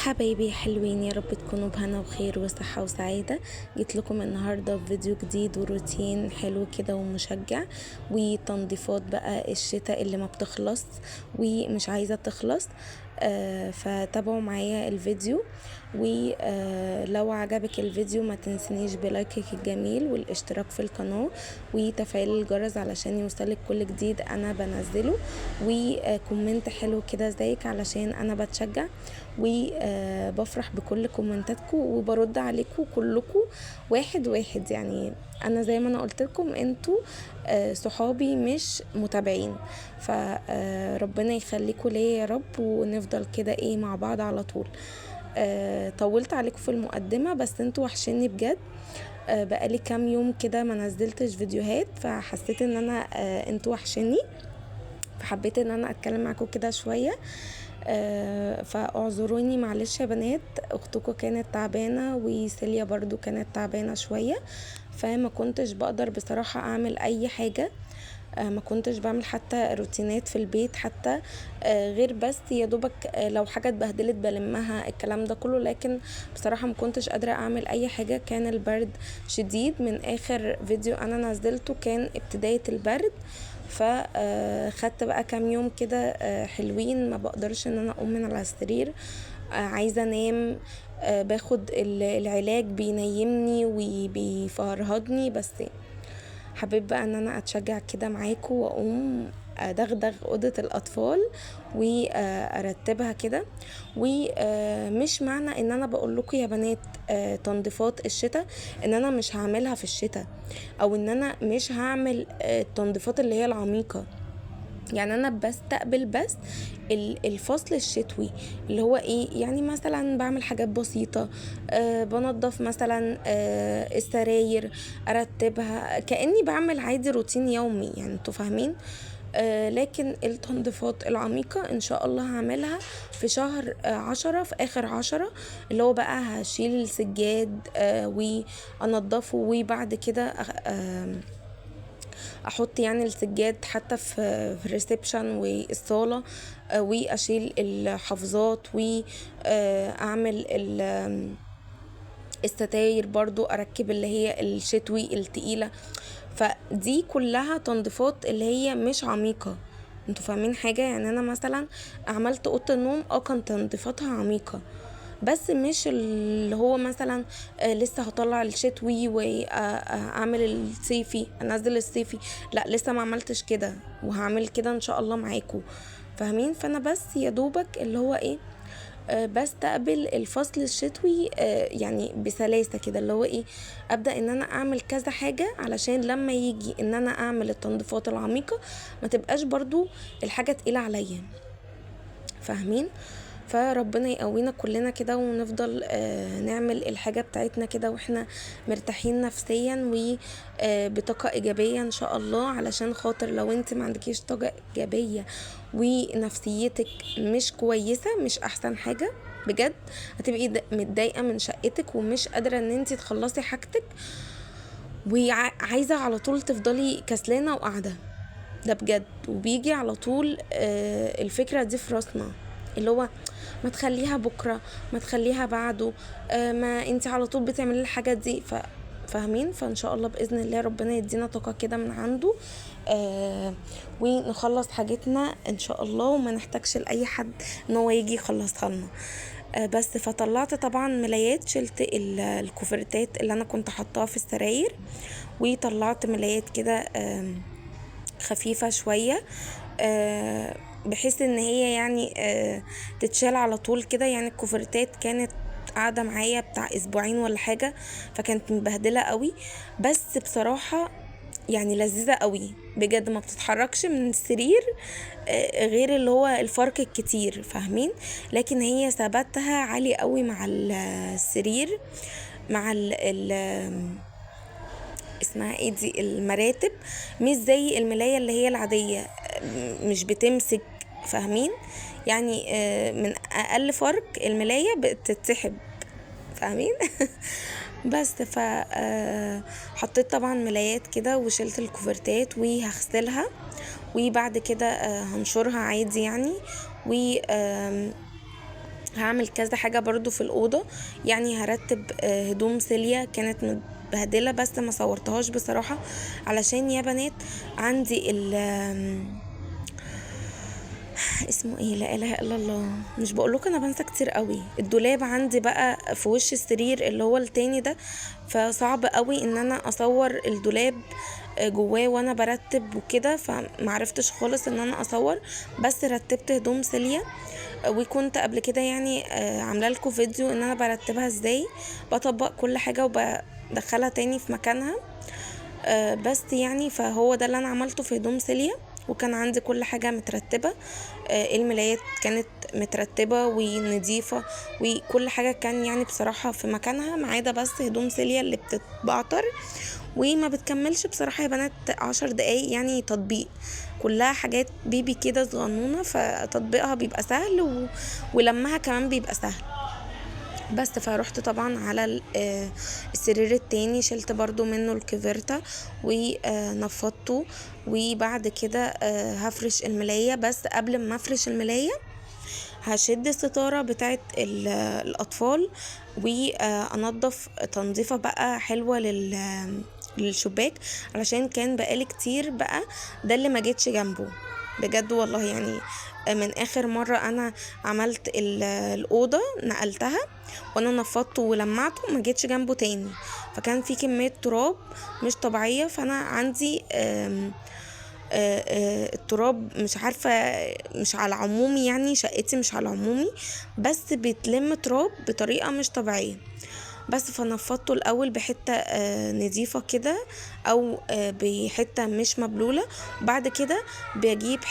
حبايبي حلوين، يا رب تكونوا بهنا وخير وصحة وسعادة. جيت لكم النهاردة بفيديو جديد وروتين حلو كده ومشجع، وتنظيفات بقى الشتاء اللي ما بتخلص ومش عايزة تخلص. فتابعوا معايا الفيديو، ولو عجبك الفيديو ما تنسنيش بلايكك الجميل والاشتراك في القناة وتفعيل الجرس علشان يوصلك كل جديد انا بنزله، وكومنت حلو كده زيك علشان انا بتشجع وبفرح بكل كومنتاتكم وبرد عليكم كلكم واحد واحد. يعني انا زي ما انا قلت لكم انتوا صحابي مش متابعين، فربنا يخليكم ليا يا رب، ونفضل كده مع بعض على طول. طولت عليكم في المقدمة بس انتوا وحشيني بجد. بقالي كام يوم كده ما نزلتش فيديوهات، فحسيت ان انا انتوا وحشيني، فحبيت ان انا اتكلم معاكم كده شوية. فاعذروني معلش يا بنات، اختكم كانت تعبانة وسيليا برضو كانت تعبانة شوية، فما كنتش بقدر بصراحة اعمل اي حاجة. ما كنتش بعمل حتى روتينات في البيت حتى، غير بس يا دوبك لو حاجة اتبهدلت بلمها الكلام ده كله، لكن بصراحة ما كنتش قادرة اعمل اي حاجة. كان البرد شديد، من اخر فيديو انا نزلته كان ابتداية البرد، فخدت بقى كام يوم كده حلوين ما بقدرش ان انا اقوم من على السرير، عايزة انام. باخد العلاج بينيمني وبيفرهدني، بس حبيت بقى ان انا اتشجع كده معاكم واقوم ادغدغ اوضه الاطفال وارتبها كده. ومش معنى ان انا بقول لكم يا بنات تنظيفات الشتاء ان انا مش هعملها في الشتاء، او ان انا مش هعمل التنظيفات اللي هي العميقه. يعني انا بستقبل بس الفصل الشتوي اللي هو يعني مثلا بعمل حاجات بسيطة، بنظف مثلا السراير، ارتبها كأني بعمل عادي روتين يومي، يعني انتوا فاهمين. لكن التنظيفات العميقة ان شاء الله هعملها في شهر 10، في اخر 10، اللي هو بقى هشيل السجاد وانضفه، وبعد كده احط يعني السجاد حتى في الريسبشن والصالة، واشيل الحفاظات واعمل الستاير برضو، اركب اللي هي الشتوي التقيلة. فدي كلها تنظيفات اللي هي مش عميقة، انتوا فاهمين حاجة. يعني انا مثلا عملت اوضه النوم كان تنظيفاتها عميقة، بس مش اللي هو مثلا لسه هطلع الشتوي واعمل الصيفي انزل الصيفي، لا لسه ما عملتش كده، وهعمل كده ان شاء الله معاكم، فاهمين. فانا بس يا دوبك اللي هو بستقبل الفصل الشتوي يعني بسلاسة كده، اللي هو ابدأ ان انا اعمل كذا حاجة علشان لما يجي ان انا اعمل التنظيفات العميقة ما تبقاش برضو الحاجة تقيلة عليا، فاهمين. فربنا يقوينا كلنا كده ونفضل نعمل الحاجة بتاعتنا كده واحنا مرتاحين نفسيا وبطاقة ايجابية ان شاء الله. علشان خاطر لو انت ما عندكيش طاقة ايجابية ونفسيتك مش كويسة، مش احسن حاجة بجد، هتبقي متضايقة من شقتك ومش قادرة ان انت تخلصي حاجتك، وعايزة على طول تفضلي كسلانة وقاعدة. ده بجد، وبيجي على طول الفكرة دي في راسنا، اللي هو ما تخليها بكرة، ما تخليها بعده، ما انت على طول بتعملي الحاجات دي. فاهمين. فان شاء الله باذن الله ربنا يدينا طاقه كده من عنده، ونخلص حاجتنا ان شاء الله، وما نحتاجش لاي حد ان هو يجي يخلصها لنا. بس فطلعت طبعا ملايات، شلت الكوفرتات اللي انا كنت حطاها في السراير، وطلعت ملايات كده خفيفة شوية، بحيث ان هي يعني تتشال على طول كده. يعني الكوفرتات كانت قاعدة معايا بتاع اسبوعين ولا حاجة، فكانت مبهدلة قوي، بس بصراحة يعني لذيذة قوي بجد، ما بتتحركش من السرير غير اللي هو الفرق الكتير، فاهمين. لكن هي ثباتها عالي قوي مع السرير، مع ال اسمها دي المراتب، مش زي الملاية اللي هي العادية، مش بتمسك، فاهمين. يعني من اقل فرق الملاية بتتسحب، فاهمين. بس حطيت طبعا ملايات كده وشلت الكوفرتات وهغسلها، وبعد كده هنشرها عادي يعني. و هعمل كذا حاجة برضو في الأوضة. يعني هرتب هدوم سيليا كانت متبهدلة بس ما صورتهاش بصراحة، علشان يا بنات عندي اسمه ايه، لا اله الا الله، مش بقولك انا بنسى كتير قوي. الدولاب عندي بقى في وش السرير اللي هو التاني ده، فصعب قوي ان انا اصور الدولاب جواه وانا برتب وكده، فمعرفتش خالص ان انا اصور. بس رتبت هدوم سيليا، وكنت قبل كده يعني عامله لكم فيديو ان انا برتبها ازاي، بطبق كل حاجه وبدخلها تاني في مكانها. بس يعني فهو ده اللي انا عملته في هدوم سيليا، وكان عندي كل حاجة مترتبة. الملايات كانت مترتبة ونضيفة، وكل حاجة كان يعني بصراحة في مكانها، ما عدا بس هدوم سيليا اللي بتتبعتر وما بتكملش بصراحة يا بنات 10 دقايق يعني تطبيق. كلها حاجات بيبي كده صغنونة، فتطبيقها بيبقى سهل ولمها كمان بيبقى سهل. بس فروحت طبعا على السرير التاني، شلت برضو منه الكفرتة ونفضته. وبعد كده هفرش الملاية، بس قبل ما افرش الملاية هشد الستارة بتاعت الأطفال وأنضف تنظيفة بقى حلوة للشباك، علشان كان بقالي كتير بقى ده اللي ما جيتش جنبه بجد والله. يعني من اخر مرة انا عملت الأوضة نقلتها وانا نفضته ولمعته ما جيتش جنبه تاني، فكان في كمية تراب مش طبيعية. فانا عندي التراب مش عارفة، مش على عمومي، يعني شقتي مش على عمومي، بس بتلم تراب بطريقة مش طبيعية. بس فنفضته الاول بحته نظيفه كده، او بحته مش مبلوله. وبعد كده بجيب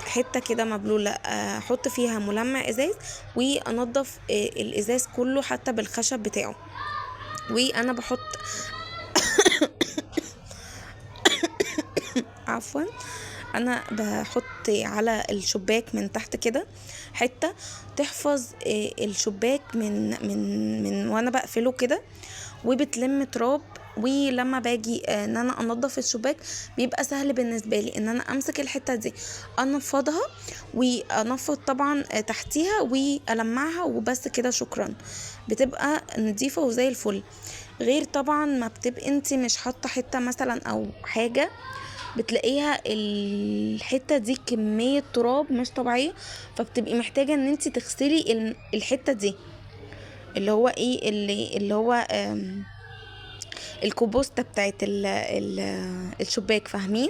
حته كده مبلوله، احط فيها ملمع ازاز وانضف الازاز كله حتى بالخشب بتاعه. وانا بحط عفوا، انا بحط على الشباك من تحت كده حته تحفظ الشباك من وانا بقفله كده، وبتلم تراب. ولما باجي ان انا انضف الشباك بيبقى سهل بالنسبه لي ان انا امسك الحته دي انفضها، وانفض طبعا تحتيها والمعها وبس كده، شكرا، بتبقى نظيفه وزي الفل. غير طبعا ما بتبقى انت مش حاطه حته مثلا او حاجه، بتلاقيها الحته دي كميه تراب مش طبيعيه، فبتبقي محتاجه ان انت تغسلي الحته دي اللي هو ايه، اللي هو الكوبوستا بتاعت الشباك، فاهمين؟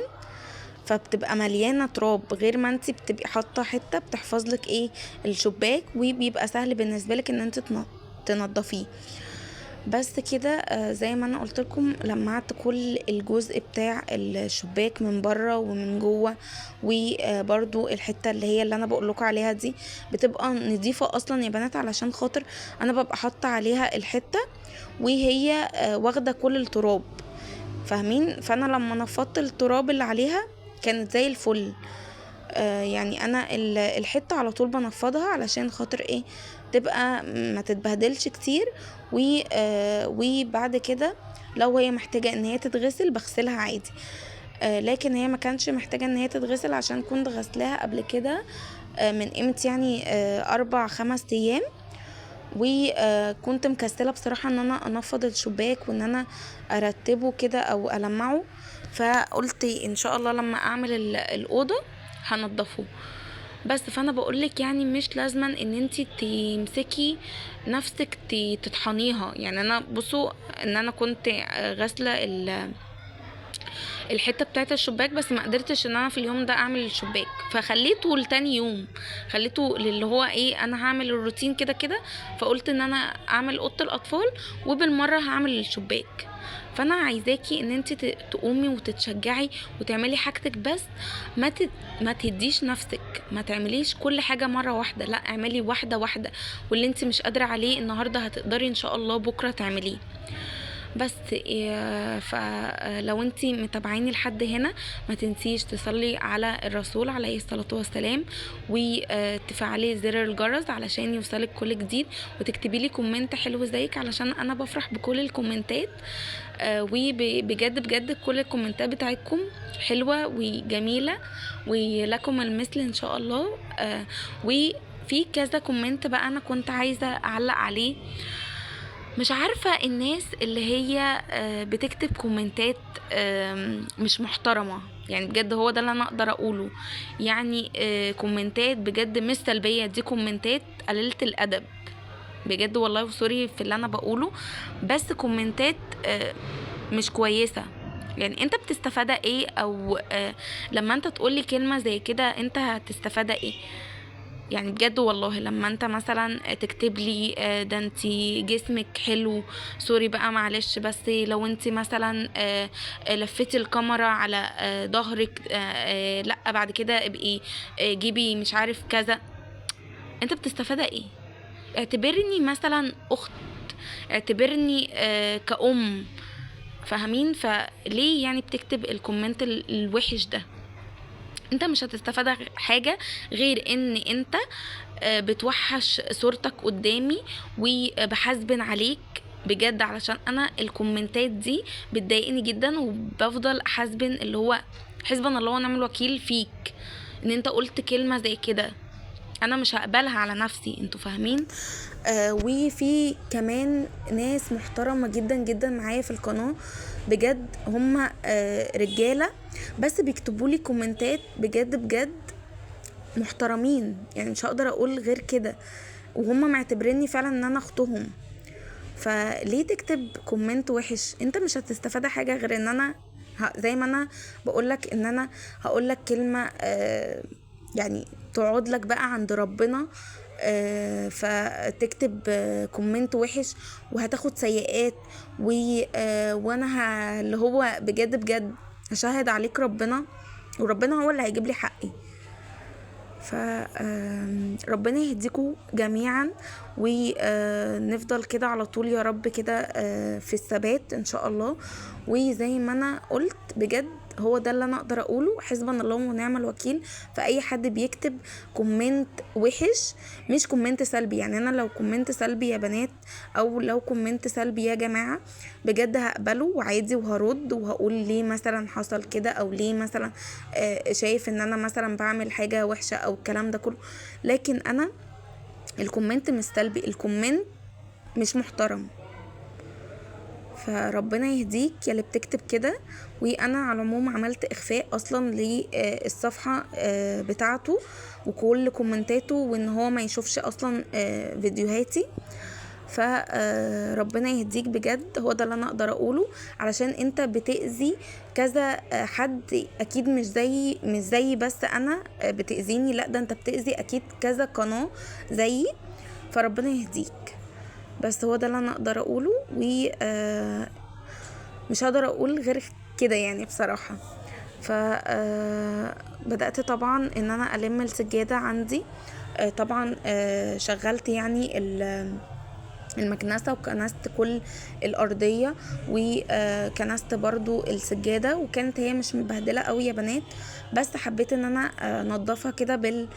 فبتبقى مليانه تراب، غير ما انت بتبقي حاطه حته بتحفظ لك ايه الشباك، وبيبقى سهل بالنسبه لك ان انت تنضفيه. بس كده زي ما انا قلت لكم لمعت كل الجزء بتاع الشباك من بره ومن جوه. وبرضو الحته اللي هي اللي انا بقول لكم عليها دي بتبقى نظيفه اصلا يا بنات، علشان خاطر انا ببقى حاطه عليها الحته وهي واخده كل التراب، فاهمين؟ فانا لما نفضت التراب اللي عليها كانت زي الفل. يعني انا الحته على طول بنفضها علشان خاطر ايه، تبقى ما تتبهدلش كتير. وبعد كده لو هي محتاجه ان هي تتغسل بغسلها عادي. لكن هي ما كانش محتاجه ان هي تتغسل عشان كنت غسلاها قبل كده من قيمه يعني 4-5 ايام. وكنت مكسله بصراحه ان انا انفض الشباك وان انا ارتبه كده او المعه، فقلت ان شاء الله لما اعمل الاوضه هنضفه. بس فانا بقولك يعني مش لازما ان انتي تمسكي نفسك تطحنيها. يعني انا بصوا ان انا كنت غاسله الحته بتاعت الشباك، بس ما قدرتش ان انا في اليوم ده اعمل الشباك، فخليته لتاني يوم، خليته اللي هو ايه، انا هعمل الروتين كده كده، فقلت ان انا اعمل اوضه الاطفال وبالمره هعمل الشباك. فانا عايزاكي ان انت تقومي وتتشجعي وتعملي حاجتك، بس ما تديش نفسك، ما تعمليش كل حاجه مره واحده، لا اعملي واحده واحده، واللي انت مش قادره عليه النهارده هتقدري ان شاء الله بكره تعمليه. بس فلو انتي متابعيني لحد هنا ما تنسيش تصلي على الرسول عليه الصلاة والسلام، وتفعلي زر الجرس علشان يوصلك كل جديد، وتكتبي لي كومنت حلو زيك علشان انا بفرح بكل الكومنتات. وبجد بجد كل الكومنتات بتاعتكم حلوة وجميلة ولكم المثل ان شاء الله. في كذا كومنت بقى انا كنت عايزة اعلق عليه. مش عارفة الناس اللي هي بتكتب كومنتات مش محترمة، يعني بجد هو ده اللي انا اقدر اقوله. يعني كومنتات بجد مش سلبية، دي كومنتات قليلة الادب بجد والله، وسوري في اللي انا بقوله، بس كومنتات مش كويسة. يعني انت بتستفاد ايه؟ او لما انت تقولي كلمة زي كده انت هتستفاد ايه؟ يعني بجد والله لما انت مثلا تكتب لي ده انت جسمك حلو، سوري بقى معلش، بس لو انت مثلا لفتي الكاميرا على ظهرك، لا بعد كده ابقي جيبي مش عارف كذا، انت بتستفاد ايه؟ اعتبرني مثلا اخت، اعتبرني كأم، فاهمين؟ فليه يعني بتكتب الكومنت الوحش ده؟ انت مش هتستفاد حاجة غير ان انت بتوحش صورتك قدامي وبحاسبن عليك بجد، علشان انا الكومنتات دي بتضايقني جدا، وبفضل احاسبن اللي هو حسبنا الله ونعم الوكيل فيك ان انت قلت كلمة زي كده، انا مش هقبلها على نفسي، انتوا فاهمين؟ وفي كمان ناس محترمة جدا جدا معايا في القناة بجد، هم رجالة بس بيكتبوا لي كومنتات بجد بجد محترمين، يعني مش هقدر اقول غير كده، وهم معتبريني فعلا ان انا اختهم. فليه تكتب كومنت وحش؟ انت مش هتستفاد حاجة غير ان انا زي ما انا بقولك ان انا هقولك كلمة يعني تقعد لك بقى عند ربنا، فتكتب كومنت وحش وهتاخد سيئات، وانا اللي هو بجد بجد هشاهد عليك ربنا، وربنا هو اللي هيجيب لي حقي. فربنا يهديكوا جميعا، ونفضل كده على طول يا رب كده في الثبات ان شاء الله. وزي ما انا قلت بجد هو ده اللي انا اقدر اقوله، حسبنا الله ونعم الوكيل. فاي حد بيكتب كومنت وحش مش كومنت سلبي، يعني انا لو كومنت سلبي يا بنات او لو كومنت سلبي يا جماعة بجد هقبله وعادي، وهرد وهقول ليه مثلا حصل كده، او ليه مثلا شايف ان انا مثلا بعمل حاجة وحشة او الكلام ده كله. لكن انا الكومنت مش سلبي، الكومنت مش محترم. فربنا يهديك يا اللي بتكتب كده. وانا على العموم عملت اخفاء اصلا للصفحة بتاعته وكل كومنتاته، وان هو ما يشوفش اصلا فيديوهاتي. فربنا يهديك بجد، هو ده اللي انا اقدر اقوله، علشان انت بتأذي كذا حد، اكيد مش زي بس انا بتأذيني، لا ده انت بتأذي اكيد كذا قناة زيي. فربنا يهديك، بس هو ده اللي انا اقدر اقوله، و مش هقدر اقول غير كده يعني بصراحة. بدأت طبعا ان انا الم السجادة عندي، طبعا شغلت يعني المكنسة وكنست كل الأرضية، وكنست برضو السجادة، وكانت هي مش مبهدلة قوي يا بنات، بس حبيت ان انا نضفها كده بال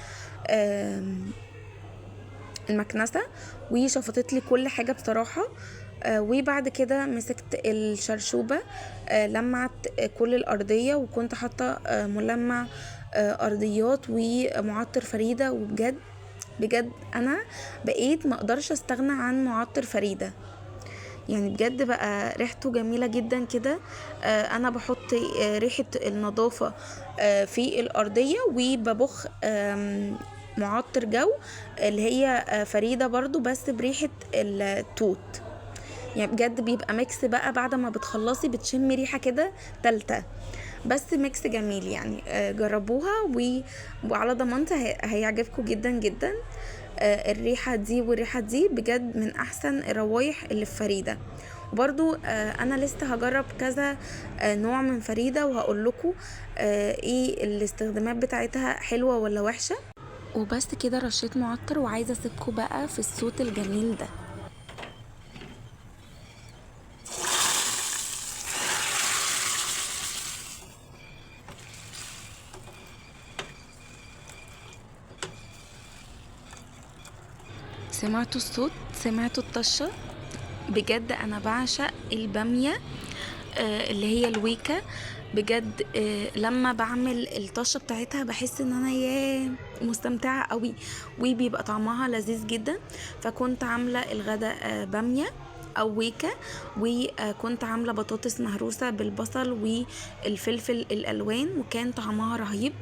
المكنسة، وشفطت لي كل حاجة بصراحة. وبعد كده مسكت الشرشوبة لمعت كل الأرضية، وكنت حاطة ملمع أرضيات ومعطر فريدة. وبجد بجد انا بقيت ما اقدرش استغنى عن معطر فريدة، يعني بجد بقى ريحته جميلة جدا كده. انا بحط ريحة النظافة في الارضية، وببخ معطر جو اللي هي فريدة برضو بس بريحة التوت، يعني بجد بيبقى ميكس بقى، بعد ما بتخلصي بتشمي ريحة كده تالتة، بس ميكس جميل يعني. جربوها وعلى ضمانتي هيعجبكم جدا جدا. الريحة دي والريحة دي بجد من احسن الروايح اللي في فريدة. وبرضو انا لسه هجرب كذا نوع من فريدة، وهقول لكم ايه الاستخدامات بتاعتها حلوة ولا وحشة. وبس كده رشيت معطر، وعايزة اسيبكم بقى في الصوت الجميل ده. سمعتوا الصوت؟ سمعتوا الطشة؟ بجد انا بعشق البامية اللي هي الويكا، بجد لما بعمل الطشه بتاعتها بحس ان انا مستمتعه قوي، وبيبقى طعمها لذيذ جدا. فكنت عامله الغداء باميه او ويكا، وكنت عامله بطاطس مهروسه بالبصل والفلفل الالوان، وكان طعمها رهيب.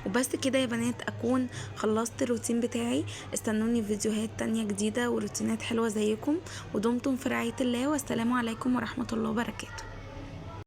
وبس كده يا بنات اكون خلصت الروتين بتاعي. استنوني في فيديوهات تانية جديده وروتينات حلوه زيكم، ودمتم في رعايه الله، والسلام عليكم ورحمه الله وبركاته.